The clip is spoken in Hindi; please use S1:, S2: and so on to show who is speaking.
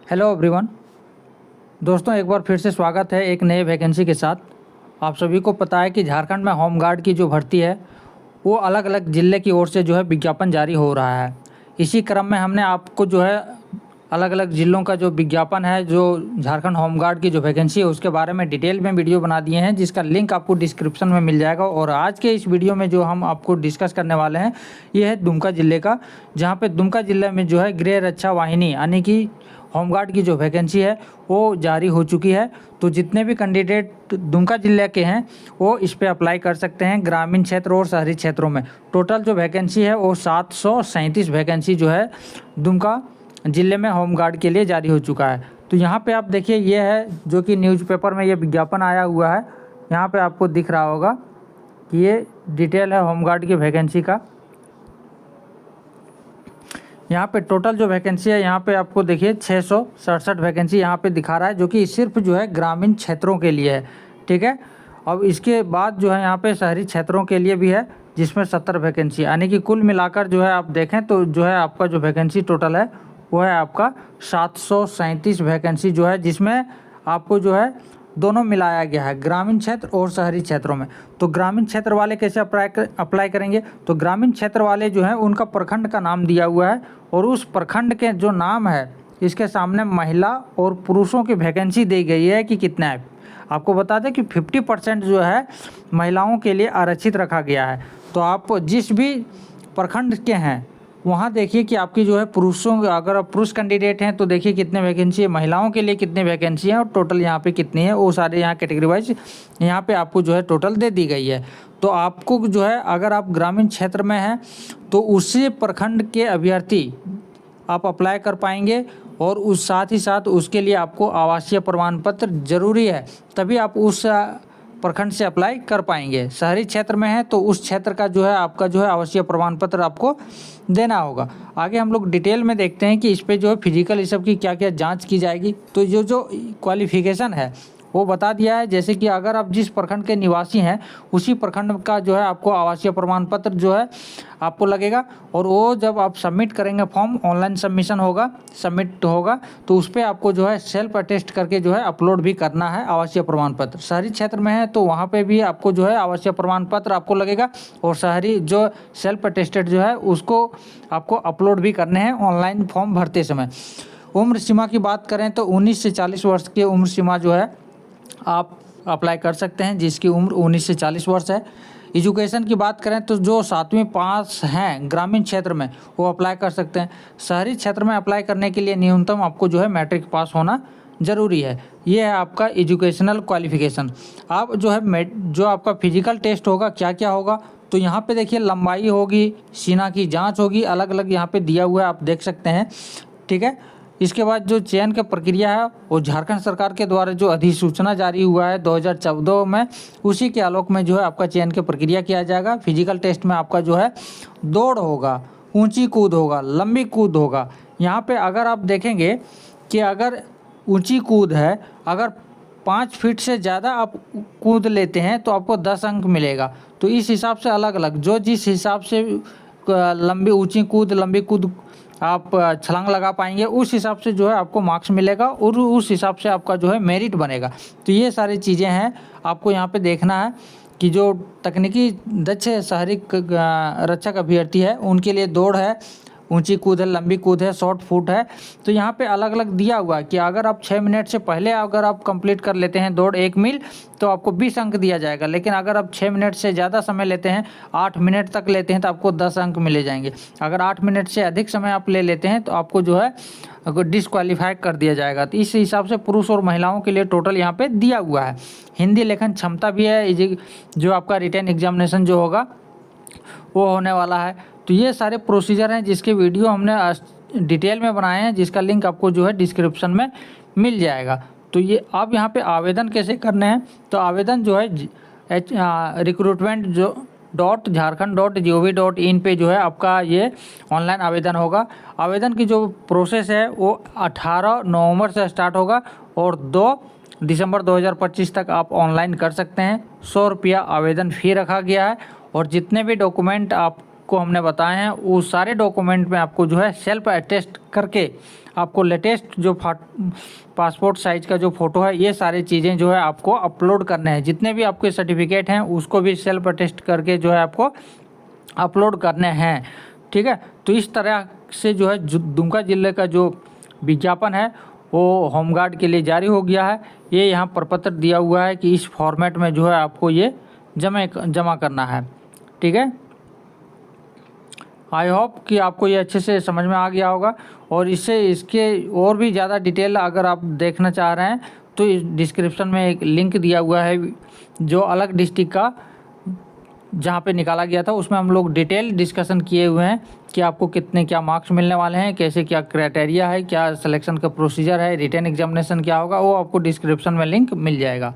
S1: Hello everyone. दोस्तों, एक बार फिर से स्वागत है एक नए वैकेंसी के साथ। आप सभी को पता है कि झारखंड में होम गार्ड की जो भर्ती है वो अलग अलग ज़िले की ओर से जो है विज्ञापन जारी हो रहा है। इसी क्रम में हमने आपको जो है अलग अलग ज़िलों का जो विज्ञापन है, जो झारखंड होम गार्ड की जो वैकेंसी है उसके बारे में डिटेल में वीडियो बना दिए हैं, जिसका लिंक आपको डिस्क्रिप्शन में मिल जाएगा। और आज के इस वीडियो में जो हम आपको डिस्कस करने वाले हैं ये है दुमका ज़िले का, जहाँ पे दुमका ज़िले में जो है गृह रक्षा वाहिनी यानी कि होमगार्ड की जो वैकेंसी है वो जारी हो चुकी है। तो जितने भी कैंडिडेट दुमका ज़िले के हैं वो इस पे अप्लाई कर सकते हैं, ग्रामीण क्षेत्र और शहरी क्षेत्रों में। टोटल जो वैकेंसी है वो 737 वैकेंसी जो है दुमका ज़िले में होमगार्ड के लिए जारी हो चुका है। तो यहाँ पे आप देखिए, ये है जो कि न्यूज़पेपर में ये विज्ञापन आया हुआ है। यहाँ पे आपको दिख रहा होगा कि ये डिटेल है होमगार्ड की वैकेंसी का। यहाँ पे टोटल जो वैकेंसी है यहाँ पे आपको देखिए 667 वैकेंसी यहाँ पे दिखा रहा है, जो कि सिर्फ जो है ग्रामीण क्षेत्रों के लिए है। ठीक है। अब इसके बाद जो है यहाँ पे शहरी क्षेत्रों के लिए भी है, जिसमें 70 वैकेंसी, यानी कि कुल मिलाकर जो है आप देखें तो जो है आपका जो वैकेंसी टोटल है वो है आपका 737 वैकेंसी जो है, जिसमें आपको जो है दोनों मिलाया गया है, ग्रामीण क्षेत्र और शहरी क्षेत्रों में। तो ग्रामीण क्षेत्र वाले कैसे अप्लाई करेंगे? तो ग्रामीण क्षेत्र वाले जो हैं उनका प्रखंड का नाम दिया हुआ है, और उस प्रखंड के जो नाम है इसके सामने महिला और पुरुषों की वैकेंसी दी गई है कि कितना है। आपको बता दें कि 50% जो है महिलाओं के लिए आरक्षित रखा गया है। तो आप जिस भी प्रखंड के हैं वहाँ देखिए कि आपकी जो है पुरुषों, अगर आप पुरुष कैंडिडेट हैं तो देखिए कितने वैकेंसी है, महिलाओं के लिए कितने वैकेंसी हैं और टोटल यहाँ पे कितनी है, वो सारे यहाँ कैटेगरी वाइज यहाँ पे आपको जो है टोटल दे दी गई है। तो आपको जो है अगर आप ग्रामीण क्षेत्र में हैं तो उसी प्रखंड के अभ्यर्थी आप अप्लाई कर पाएंगे, और उस साथ ही साथ उसके लिए आपको आवासीय प्रमाण पत्र जरूरी है, तभी आप उस प्रखंड से अप्लाई कर पाएंगे। शहरी क्षेत्र में है तो उस क्षेत्र का जो है आपका जो है आवासीय प्रमाण पत्र आपको देना होगा। आगे हम लोग डिटेल में देखते हैं कि इस पे जो है फिजिकल ये सब की क्या क्या जांच की जाएगी। तो जो क्वालिफिकेशन है वो बता दिया है, जैसे कि अगर आप जिस प्रखंड के निवासी हैं उसी प्रखंड का जो है आपको आवासीय प्रमाण पत्र जो है आपको लगेगा, और वो जब आप सबमिट करेंगे फॉर्म, ऑनलाइन सबमिशन होगा, सबमिट होगा, तो उस पर आपको जो है सेल्फ अटेस्ट करके जो है अपलोड भी करना है आवासीय प्रमाण पत्र। शहरी क्षेत्र में है तो वहाँ पे भी आपको जो है आवासीय प्रमाण पत्र आपको लगेगा, और शहरी जो सेल्फ अटेस्टेड जो है उसको आपको अपलोड भी करने हैं ऑनलाइन फॉर्म भरते समय। उम्र सीमा की बात करें तो 19 से 40 वर्ष की उम्र सीमा जो है आप अप्लाई कर सकते हैं, जिसकी उम्र 19 से 40 वर्ष है। एजुकेशन की बात करें तो जो 7वीं पास हैं ग्रामीण क्षेत्र में वो अप्लाई कर सकते हैं। शहरी क्षेत्र में अप्लाई करने के लिए न्यूनतम आपको जो है मैट्रिक पास होना ज़रूरी है। ये है आपका एजुकेशनल क्वालिफिकेशन। आप जो है जो आपका फिजिकल टेस्ट होगा क्या क्या होगा, तो यहाँ पे देखिए लंबाई होगी, सीना की जाँच होगी, अलग अलग यहाँ पर दिया हुआ है, आप देख सकते हैं। ठीक है। इसके बाद जो चयन की प्रक्रिया है वो झारखंड सरकार के द्वारा जो अधिसूचना जारी हुआ है 2014 में, उसी के आलोक में जो है आपका चयन की प्रक्रिया किया जाएगा। फिजिकल टेस्ट में आपका जो है दौड़ होगा, ऊंची कूद होगा, लंबी कूद होगा। यहाँ पे अगर आप देखेंगे कि अगर ऊंची कूद है, अगर 5 फीट से ज़्यादा आप कूद लेते हैं तो आपको 10 अंक मिलेगा। तो इस हिसाब से अलग अलग जो जिस हिसाब से लंबी ऊंची कूद, लंबी कूद आप छलांग लगा पाएंगे, उस हिसाब से जो है आपको मार्क्स मिलेगा, और उस हिसाब से आपका जो है मेरिट बनेगा। तो ये सारी चीज़ें हैं आपको यहाँ पे देखना है कि जो तकनीकी दक्ष शहरी रक्षक अभ्यर्थी है उनके लिए दौड़ है, ऊंची कूद है, लंबी कूद है, शॉर्ट फुट है। तो यहाँ पे अलग अलग दिया हुआ है कि अगर आप 6 मिनट से पहले अगर आप कंप्लीट कर लेते हैं दौड़ 1 मील तो आपको 20 अंक दिया जाएगा, लेकिन अगर आप 6 मिनट से ज़्यादा समय लेते हैं, 8 मिनट तक लेते हैं, तो आपको 10 अंक मिले जाएंगे। अगर 8 मिनट से अधिक समय आप ले लेते हैं तो आपको जो है डिसक्वालीफाई कर दिया जाएगा। तो इस हिसाब से पुरुष और महिलाओं के लिए टोटल यहाँ पे दिया हुआ है। हिंदी लेखन क्षमता भी है, जो आपका रिटन एग्जामिनेशन जो होगा वो होने वाला है। तो ये सारे प्रोसीजर हैं जिसके वीडियो हमने डिटेल में बनाए हैं, जिसका लिंक आपको जो है डिस्क्रिप्शन में मिल जाएगा। तो ये आप यहाँ पे आवेदन कैसे करने हैं, तो आवेदन जो है रिक्रूटमेंट जो .jharkhand.gov.in पे जो है आपका ये ऑनलाइन आवेदन होगा। आवेदन की जो प्रोसेस है वो 18 नवंबर से स्टार्ट होगा, और 2 दिसंबर 2025 तक आप ऑनलाइन कर सकते हैं। 100 रुपया आवेदन फ़ी रखा गया है, और जितने भी डॉक्यूमेंट आप को हमने बताए हैं वो सारे डॉक्यूमेंट में आपको जो है सेल्फ अटेस्ट करके आपको लेटेस्ट जो पासपोर्ट साइज का जो फ़ोटो है ये सारी चीज़ें जो है आपको अपलोड करने हैं। जितने भी आपके सर्टिफिकेट हैं उसको भी सेल्फ अटेस्ट करके जो है आपको अपलोड करने हैं। ठीक है, तो इस तरह से जो है दुमका ज़िले का जो विज्ञापन है वो होमगार्ड के लिए जारी हो गया है। ये यहाँ प्रपत्र दिया हुआ है कि इस फॉर्मेट में जो है आपको ये जमा करना है। ठीक है, आई होप कि आपको ये अच्छे से समझ में आ गया होगा। और इसके और भी ज़्यादा डिटेल अगर आप देखना चाह रहे हैं तो डिस्क्रिप्शन में एक लिंक दिया हुआ है जो अलग डिस्ट्रिक्ट का जहाँ पे निकाला गया था, उसमें हम लोग डिटेल डिस्कशन किए हुए हैं कि आपको कितने क्या मार्क्स मिलने वाले हैं, कैसे क्या क्राइटेरिया है, क्या सिलेक्शन का प्रोसीजर है, रिटन एग्जामिनेशन क्या होगा, वो आपको डिस्क्रिप्शन में लिंक मिल जाएगा।